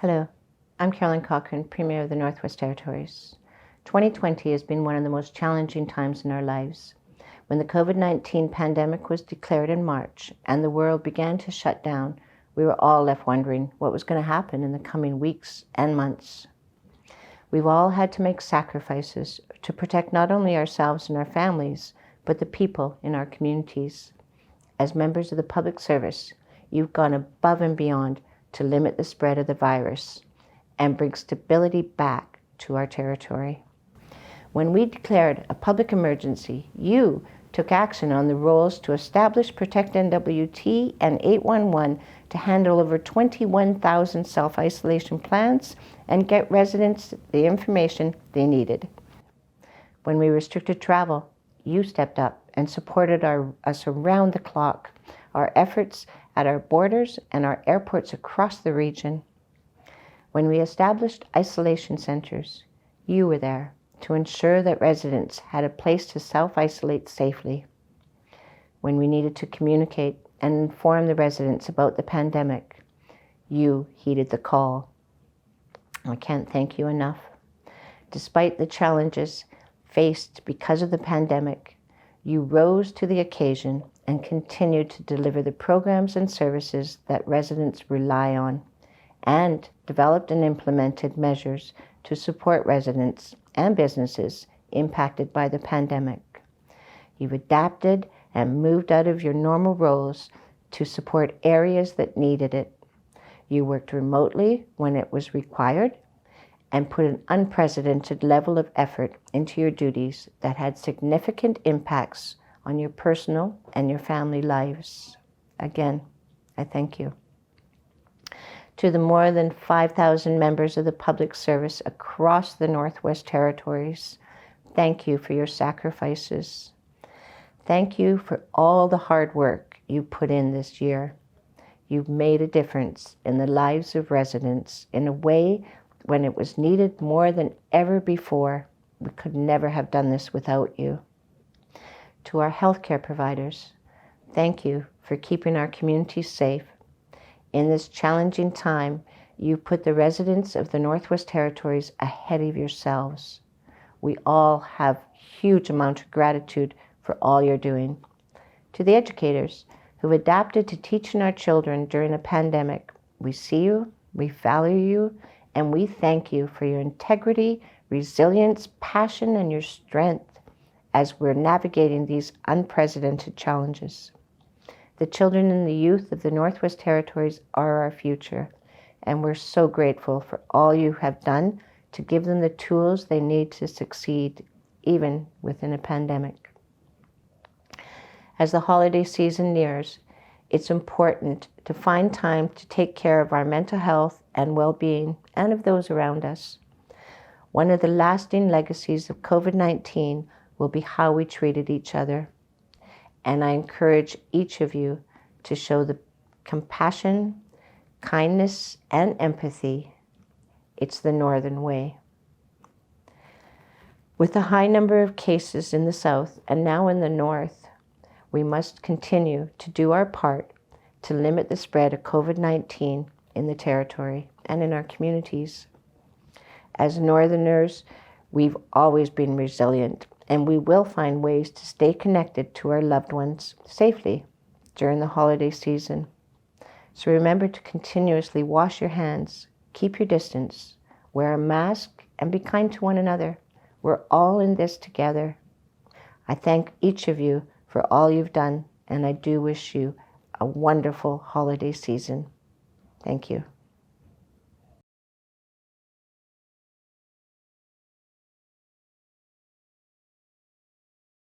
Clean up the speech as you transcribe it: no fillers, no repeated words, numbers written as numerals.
Hello, I'm Caroline Cochrane, Premier of the Northwest Territories. 2020 has been one of the most challenging times in our lives. When the COVID-19 pandemic was declared in March and the world began to shut down, we were all left wondering what was going to happen in the coming weeks and months. We've all had to make sacrifices to protect not only ourselves and our families, but the people in our communities. As members of the public service, you've gone above and beyond to limit the spread of the virus and bring stability back to our territory. When we declared a public emergency, you took action on the roles to establish Protect NWT and 811 to handle over 21,000 self-isolation plans and get residents the information they needed. When we restricted travel, you stepped up and supported us around the clock. Our efforts at our borders and our airports across the region. When we established isolation centers, you were there to ensure that residents had a place to self-isolate safely. When we needed to communicate and inform the residents about the pandemic, you heeded the call. I can't thank you enough. Despite the challenges faced because of the pandemic, you rose to the occasion and continued to deliver the programs and services that residents rely on, and developed and implemented measures to support residents and businesses impacted by the pandemic. You've adapted and moved out of your normal roles to support areas that needed it. You worked remotely when it was required and put an unprecedented level of effort into your duties that had significant impacts on your personal and your family lives. Again, I thank you. To the more than 5,000 members of the public service across the Northwest Territories, thank you for your sacrifices. Thank you for all the hard work you put in this year. You've made a difference in the lives of residents in a way when it was needed more than ever before. We could never have done this without you. To our healthcare providers, thank you for keeping our communities safe. In this challenging time, you put the residents of the Northwest Territories ahead of yourselves. We all have huge amount of gratitude for all you're doing. To the educators who've adapted to teaching our children during a pandemic, we see you, we value you, and we thank you for your integrity, resilience, passion, and your strength as we're navigating these unprecedented challenges. The children and the youth of the Northwest Territories are our future, and we're so grateful for all you have done to give them the tools they need to succeed, even within a pandemic. As the holiday season nears, it's important to find time to take care of our mental health and well-being and of those around us. One of the lasting legacies of COVID-19 will be how we treated each other. And I encourage each of you to show the compassion, kindness, and empathy. It's the Northern way. With the high number of cases in the South and now in the North, we must continue to do our part to limit the spread of COVID-19 in the Territory and in our communities. As Northerners, we've always been resilient, and we will find ways to stay connected to our loved ones safely during the holiday season. So remember to continuously wash your hands, keep your distance, wear a mask, and be kind to one another. We're all in this together. I thank each of you for all you've done, and I do wish you a wonderful holiday season. Thank you.